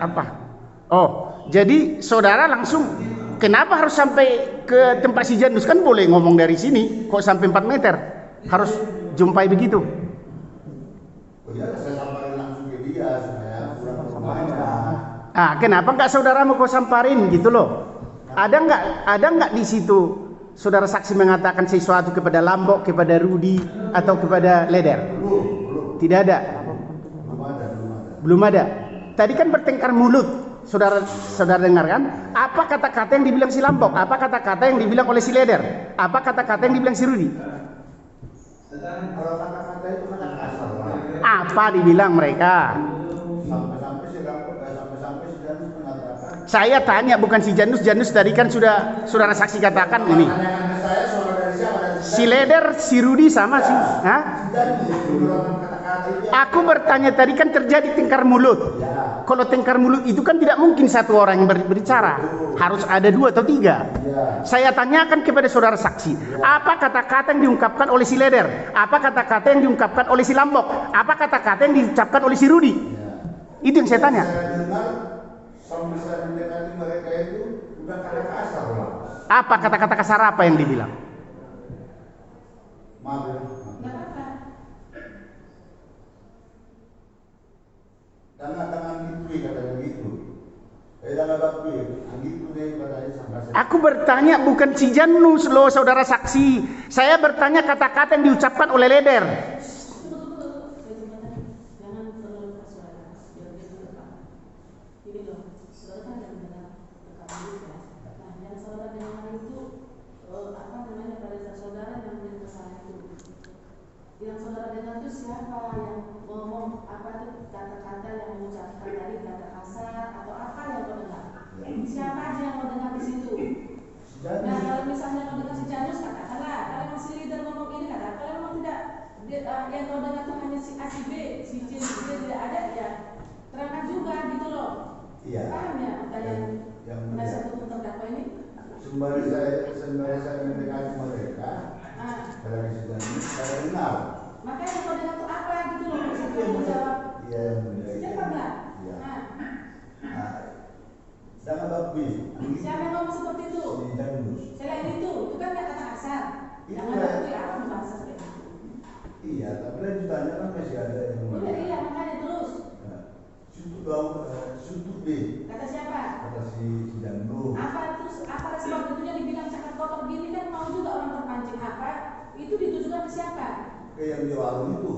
Apa? Oh, jadi saudara langsung, kenapa harus sampai ke tempat si Janus? Kan boleh ngomong dari sini, kok sampai 4 meter? Harus jumpai begitu. Oh iya, saya sampai langsung ke dia, saya pulang ke rumahnya. Kenapa nggak saudaramu kau samparin gitu loh? Ada nggak di situ saudara saksi mengatakan sesuatu kepada Lambok, kepada Rudi, atau kepada Leder? Belum. Tidak ada. Belum ada. Tadi kan bertengkar mulut, saudara dengar kan? Apa kata-kata yang dibilang si Lambok? Apa kata-kata yang dibilang oleh si Leder? Apa kata-kata yang dibilang si Rudi? Kalau kata-kata itu kata kasar lah. Apa dibilang mereka? Sampai-sampai si Lambok, sampai-sampai si Janus mengatakan. Saya tanya, bukan si Janus. Janus tadi kan sudah saudara saksi katakan ini. Tanyakan ke saya soal dari siapa? Si Leder, si Rudi sama si. Hah? Aku bertanya tadi kan terjadi tengkar mulut. Ya. Kalau tengkar mulut itu kan tidak mungkin satu orang yang berbicara, harus ada 2 atau 3. Ya. Saya tanyakan kepada saudara saksi, apa kata-kata yang diungkapkan oleh si Leder? Apa kata-kata yang diungkapkan oleh si Lambok? Apa kata-kata yang diucapkan oleh si Rudi? Ya. Itu yang saya tanya. Saya dengar sampai saya mendekati mereka itu udah kata kasar lah. Apa kata-kata kasar apa yang dibilang? Maaf ya. Tangan gitu katanya gitu. Jangan bakti, gitu deh katanya sampai. Aku bertanya bukan si Janus loh saudara saksi. Saya bertanya kata-kata yang diucapkan oleh Leder. Yang saudara dengar itu siapa yang ngomong apa itu kata-kata yang mengucapkan tadi kata kasar atau apa yang kau dengar? Siapa aja yang kau dengar di situ? Nah kalau misalnya kau dengar si Janus katakanlah, kalau memang si leader ngomong ini katakan, kalau memang tidak yang kau dengar itu hanya si A, si B, si C, si D tidak ada ya terangkan juga gitu loh. Iya. Paham ya kalian penasihat hukum terdakwa ini? Sembari saya mendekati mereka, kalau di sidang saya dengar. Makanya kau dengar itu apa gitu loh? Siapa yang menjawab? Iya, siapa enggak? Iya. Jangan bakti. Siapa yang ngomong seperti itu? Si Janus. Selain itu kan kata kasar. Jangan bakti apa bahasa seperti itu? Iya, tapi kan ditanya kan masih ada yang. Udah iya makanya terus. Suntuk dong, suntuk deh. Kata siapa? Kata si Janus. Apa respon tentunya dibilang cakap kotor gini kan mau juga orang terpancing apa? Itu ditujukan ke siapa? Ke yang di warung itu.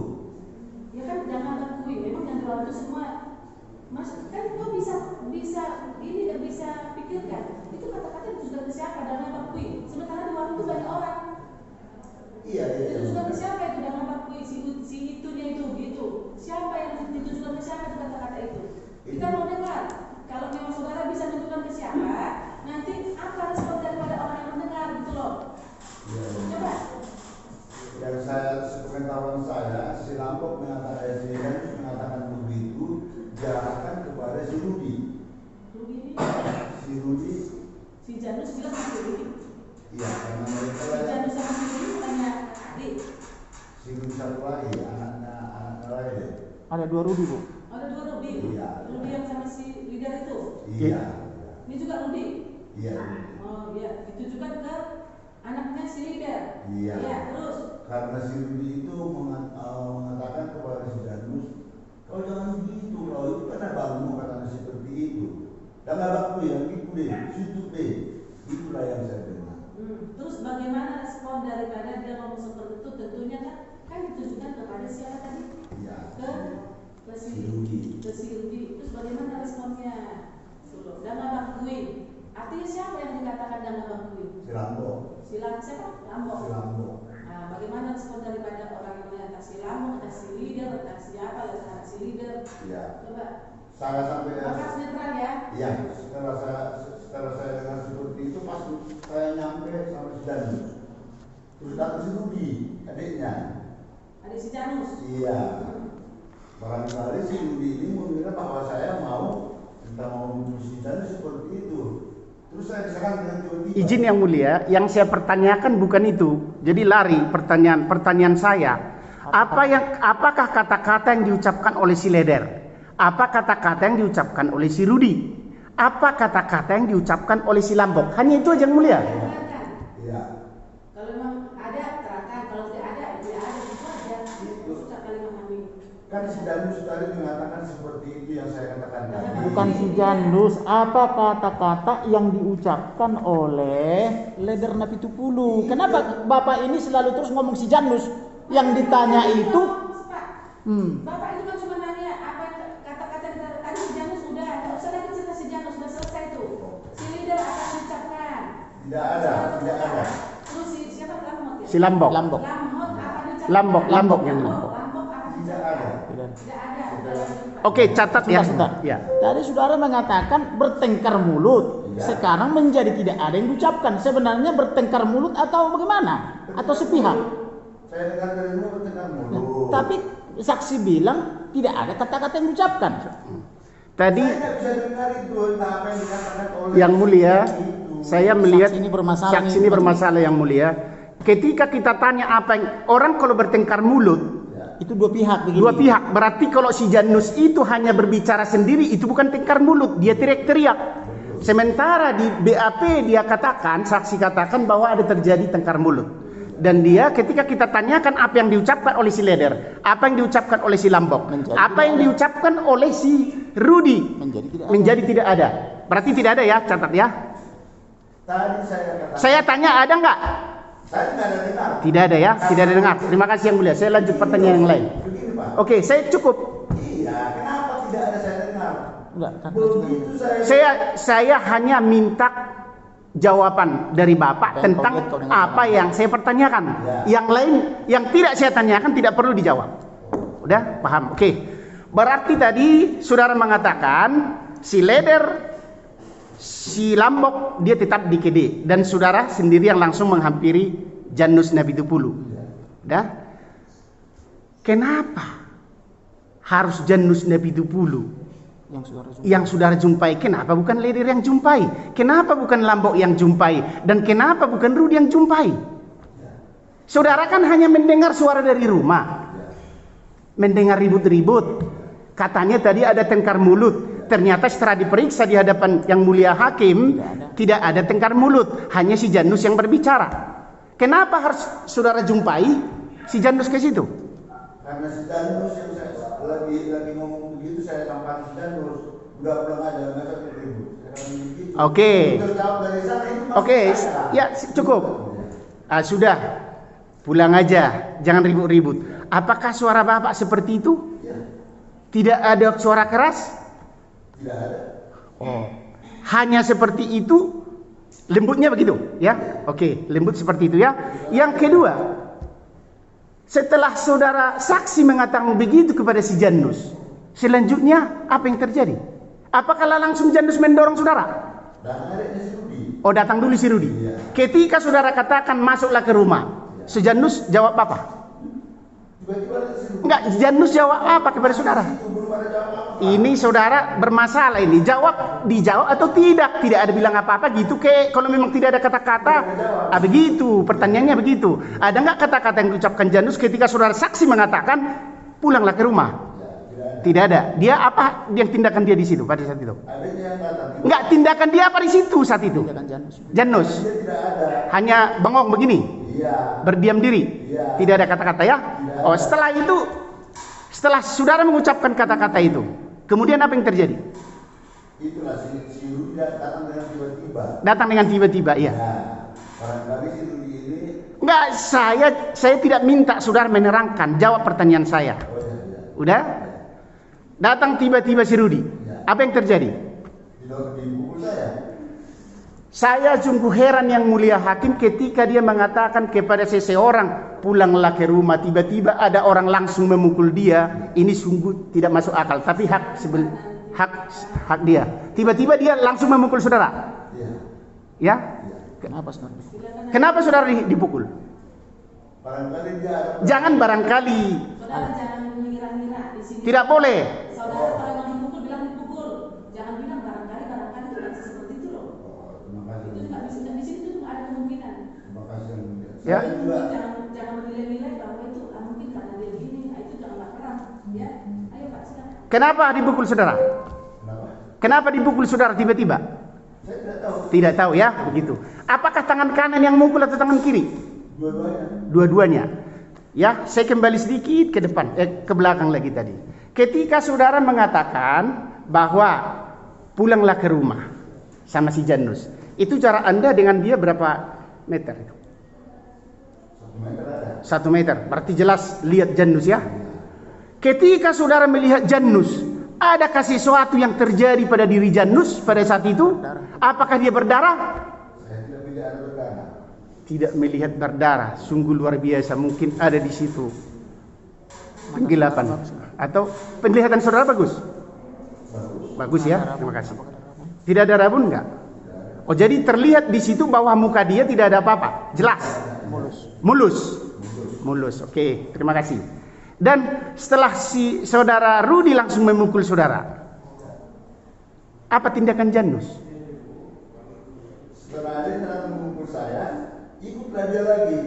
Ya kan jangan akui, memang yang di warung itu semua. Mas kan kau bisa ini dan bisa pikirkan itu kata-kata ditujukan ke siapa dan akui. Sementara di warung itu banyak orang. Iya. Ditujukan ke siapa itu dan akui si itunya itu gitu. Siapa yang ditujukan ke siapa itu kata-kata itu? Kita mau dengar. Kalau memang saudara bisa menunjukkan ke siapa, nanti apa respon daripada orang yang mendengar gitu loh. Ya. Coba. Yang sepengetahuan saya, si Lambok mengatakan begitu, diarahkan kepada si Rudi. Rudi ini? Si Rudi. Si Janus bilang si Rudi. Iya, karena mereka si Janus sama si Rudi bukannya adik. Si Rudi satu lagi, anaknya lain. Ada 2 Rudi, Bu. Ada 2 Rudi. Iya. Rudi yang sama si leader itu. Iya. Ini juga Rudi. Iya. Oh iya, ditujukan ke anaknya si leader. Iya. Iya, terus. Karena si Rudi itu mengatakan kepada si Janus, kau jangan begitu, kau itu kan abangmu katanya seperti itu. Dan abangku yang gitu deh, situ deh. Itulah yang saya dengar. Terus bagaimana respon daripada dia ngomong seperti itu? Tentunya kan ditujukan kepada siapa tadi? Iya. Ke si Rudi. Terus bagaimana responnya? Dan abangkuin. Artinya siapa yang dikatakan dan abangkuin? Si Lambok. Siapa? Lambok. Si Lambok. Nah, bagaimana respon daripada orang yang melihat si Lambok, ada si leader, ada siapa, ada si leader? Iya. Coba. Saya sampai. Bapak netral ya? Iya. Setelah saya dengar seperti itu, pas saya nyampe sampai si Janus. Terus datang si Rudi, adiknya. Adik si Janus. Iya. Barangkali si Rudi ini mengira bahwa saya mau si Janus seperti itu. Terus saya diserang dengan tiba-tiba. Izin yang mulia, yang saya pertanyakan bukan itu. Jadi lari pertanyaan saya. Apakah kata-kata yang diucapkan oleh si Leder? Apa kata-kata yang diucapkan oleh si Rudi? Apa kata-kata yang diucapkan oleh si Lambok? Hanya itu aja yang mulia. Iya. Kalau memang ada terangkan, kalau tidak ada tidak ada, itu aja. Susah kali memahami. Kan si Janus tadi mengatakan seperti itu yang saya katakan tadi. Bukan si Janus, apa kata-kata yang diucapkan oleh Leder Napitupulu? Kenapa Bapak ini selalu terus ngomong si Janus? Yang ditanya itu, Bapak itu kan cuma nanya apa kata-kata tadi si Janus sudah, nggak usah lagi cerita si Janus sudah selesai itu. Si leader akan mengucapkan. Tidak ada, tidak ada. Terus siapa Lambok ya? Si Lambok. Lambok. Lambok akan mengucapkan. Lambok yang Lambok akan Tidak mengucapkan. ada. Tidak ada. Oke, catat ya. sebentar. Ya. Tadi saudara mengatakan bertengkar mulut. Iya. Sekarang menjadi tidak ada yang diucapkan. Sebenarnya bertengkar mulut atau bagaimana? Atau sepihak? Saya dengar dari mu bertengkar mulut. Tapi saksi bilang tidak ada kata-kata yang diucapkan. Tadi Saya tidak bisa dengar itu entah apa yang dikatakan oleh yang mulia, itu. saya melihat Saksi ini bermasalah saksi nih. ini bermasalah yang mulia. Ketika kita tanya apa yang orang kalau bertengkar mulut, Itu dua pihak begini. dua pihak. Berarti kalau si Janus itu hanya berbicara sendiri, itu bukan tengkar mulut, dia teriak-teriak. Sementara di BAP dia katakan, saksi katakan bahwa ada terjadi tengkar mulut. Dan dia ketika kita tanyakan apa yang diucapkan oleh si Leder, apa yang diucapkan oleh si Lambok, Menjadi apa tidak yang ada. diucapkan oleh si Rudi, Menjadi tidak ada. tidak ada. Berarti tidak ada ya, catat ya. Tadi saya katakan. Saya tanya ada nggak? Saya tidak ada dengar. Tidak ada ya, tidak ada dengar. Terima kasih yang mulia. Saya lanjut pertanyaan yang lain. Begini Pak. Oke, saya cukup. Iya, kenapa tidak ada saya dengar? Enggak, karena cuma Begitu Saya hanya minta jawaban dari Bapak Dan tentang kau dengar apa yang saya pertanyakan. Ya. Yang lain yang tidak saya tanyakan tidak perlu dijawab. Udah paham? Oke. Berarti tadi saudara mengatakan si Leder, si Lambok dia tetap di KD dan saudara sendiri yang langsung menghampiri Janus Napitupulu. Udah? Kenapa harus Janus Napitupulu yang saudara yang saudara jumpai? jumpa. Kenapa bukan Leder yang jumpai? Kenapa bukan Lambok yang jumpai? Dan kenapa bukan Rudi yang jumpai? Saudara kan hanya mendengar suara dari rumah, mendengar ribut-ribut. Katanya tadi ada tengkar mulut. Ternyata setelah diperiksa di hadapan yang mulia hakim, tidak ada tengkar mulut. Hanya si Janus yang berbicara. Kenapa harus saudara jumpai si Janus ke situ? karena si Janus yang saya lagi ngomong begitu saya tampar si Janus udah pulang aja nggak usah ribut. Oke. Terjawab dari sana itu. Oke, ya cukup. Sudah, pulang aja, jangan ribut-ribut. Apakah suara Bapak seperti itu? Ya, Tidak ada suara keras? tidak ada. Oh, hanya seperti itu, lembutnya begitu, ya? Oke, lembut seperti itu ya. Yang kedua, setelah saudara saksi mengatakan begitu kepada si Janus, selanjutnya apa yang terjadi? Apakah langsung Janus mendorong saudara? Dan adiknya si Rudi. Oh, datang dulu si Rudi. Iya. Ketika saudara katakan masuklah ke rumah, si Janus jawab apa? Tiba-tiba ada si Rudi. Enggak, Janus jawab apa kepada saudara? Itu belum ada jawab apa. Ini saudara bermasalah ini. Dijawab atau tidak? Tidak ada bilang apa-apa gitu ke. Kalau memang tidak ada kata-kata, begitu. Pertanyaannya begitu. Ada nggak kata-kata yang diucapkan Janus ketika saudara saksi mengatakan pulanglah ke rumah? Tidak ada. Dia apa? Yang tindakan dia di situ pada saat itu? Adiknya yang datang. Enggak, tindakan dia apa di situ saat itu? Janus. Dia tidak ada. Hanya bengong begini, Iya. berdiam diri. Iya. Tidak ada kata-kata ya? Oh, setelah itu, setelah saudara mengucapkan kata-kata itu, kemudian apa yang terjadi? Itulah si Rudi datang dengan tiba-tiba. Datang dengan tiba-tiba, iya. Ya, barangkali si Rudi ini. Enggak, saya tidak minta saudara menerangkan, jawab pertanyaan saya. Oh ya, ya. Udah? Datang tiba-tiba si Rudi. Apa yang terjadi? Di buku saya. Saya sungguh heran yang mulia hakim ketika dia mengatakan kepada seseorang pulanglah ke rumah, tiba-tiba ada orang langsung memukul dia. Ini sungguh tidak masuk akal, tapi hak dia. Tiba-tiba dia langsung memukul saudara. Iya. Ya? Kenapa saudara? Kenapa saudara dipukul? Barangkali dia ada. Jangan barangkali. Saudara jangan mengira-ngira di sini. Tidak boleh. Saudara kalau mau dipukul bilang dipukul. Jangan bilang barangkali itu nggak bisa seperti itu loh. Terima kasih. Itu nggak bisa di sini tuh nggak ada kemungkinan. Terima kasih yang mulia. Ya. Saya juga. Jangan menilai-nilai bahwa itu mungkin karena dia gini, itu jangan baperan, ya. Ayo Pak silakan. Kenapa dipukul saudara? Kenapa? Kenapa dipukul saudara tiba-tiba? Saya tidak tahu. Tidak tahu ya, begitu. Apakah tangan kanan yang mukul atau tangan kiri? Dua-duanya. Dua-duanya. Ya, saya kembali sedikit ke depan, ke belakang lagi tadi. Ketika saudara mengatakan bahwa pulanglah ke rumah sama si Janus, itu jarak Anda dengan dia berapa meter itu? 1 meter ada. 1 meter. Berarti jelas lihat Janus ya. Ketika saudara melihat Janus, adakah sesuatu yang terjadi pada diri Janus pada saat itu? Apakah dia berdarah? Saya tidak melihat ada berdarah. Tidak melihat berdarah. Sungguh luar biasa. Mungkin ada di situ penggelapan. Atau penglihatan saudara bagus? Bagus ya. Terima kasih. Tidak ada rabun enggak? Oh, jadi terlihat di situ bahwa muka dia tidak ada apa-apa. Jelas. Mulus. Oke, terima kasih. Dan setelah si saudara Rudi langsung memukul saudara, apa tindakan Janus? Setelah dia telah memukul saya, ikutlah dia lagi.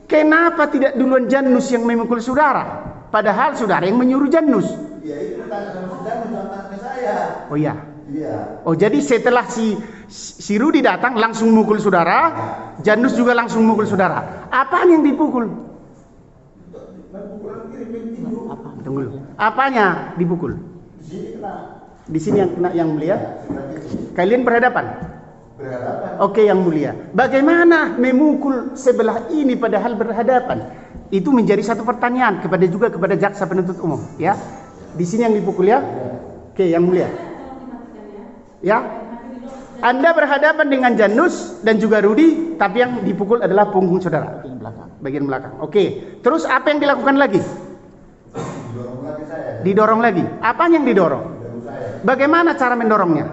Kenapa tidak duluan Janus yang memukul saudara? Padahal saudara yang menyuruh Janus. Ya itu tanya sama si Janus, sama ke saya. Oh iya. Iya. Oh, jadi setelah si Rudi datang langsung mukul saudara, Janus juga langsung mukul saudara. Apaan yang dipukul? Pukulan kiri pintu. Tunggu dulu. Apanya dipukul? Di sini kena. Di sini yang kena yang mulia. Sebelah itu. Kalian berhadapan? Berhadapan. Oke, yang mulia. Bagaimana memukul sebelah ini padahal berhadapan? Itu menjadi satu pertanyaan kepada jaksa penuntut umum, ya. Di sini yang dipukul ya. Oke, yang mulia. Ya. Anda berhadapan dengan Janus dan juga Rudi, tapi yang dipukul adalah punggung saudara. Bagian belakang. Oke. Terus apa yang dilakukan lagi? Didorong lagi saya. Didorong lagi. Apa yang didorong? Jauh saya. Bagaimana cara mendorongnya?